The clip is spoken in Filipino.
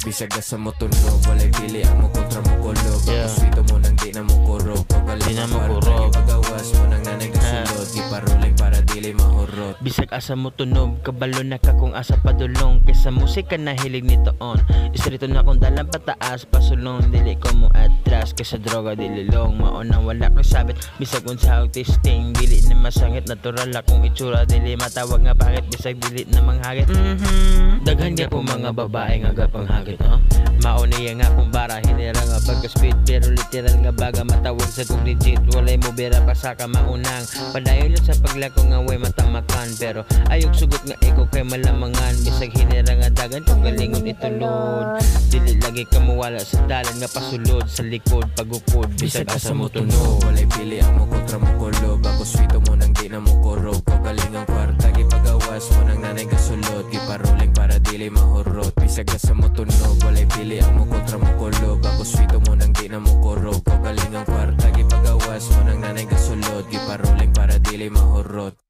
Bisag sa mo tunog, walay pili ang mo kontra mo kulog. Ako swito mo nang di na mo kurog. Di na mo kurog. Pagawas mo nang nanay kasulod. Di paruling para dili mahurot. Bisag asa mo tunog, kabalo na ka kung asa padulong. Kaysa musika na hilig nito on. Istrito na kung dalang pataas, pasulong. Dili ko mo atras, kaysa droga dili long. Maunang wala ko sabit, bisag unsa og testing. Dili na masangit, natural akong itsura. Dili matawag nga bakit, bisag dili na manghagit. Daghan nga po mga babae nga gapang hagit. Mauniya nga kung bara, hinira nga pagka-speed. Pero literal nga baga, matawag sa kong legit. Walay mo bira pa sa kamaunang. Padayon lang sa paglako nga way matamakan. Pero ayog sugot nga iko kay malamangan. Bisag hinira nga dagan, kung galingon itulod. Dili lagi ka mawala sa dalan nga pasulod. Sa likod, pagukod, bisag asa mo tunog. Walay pili ang mo kontra mo kulog. Ako swito mo nang di na mo kurog. Kagaling ang kwarta, gipagawas mo nang nanay kasulod. Giparuling para dili mahurot. Bisag asa mo tunog, walay pili ang mo kontra mo kulog. Ako swito mo nang di na mo kurog. Kagaling ang kwarta, gipagawas mo nang nanay kasulod. Giparuling para dili mahurot.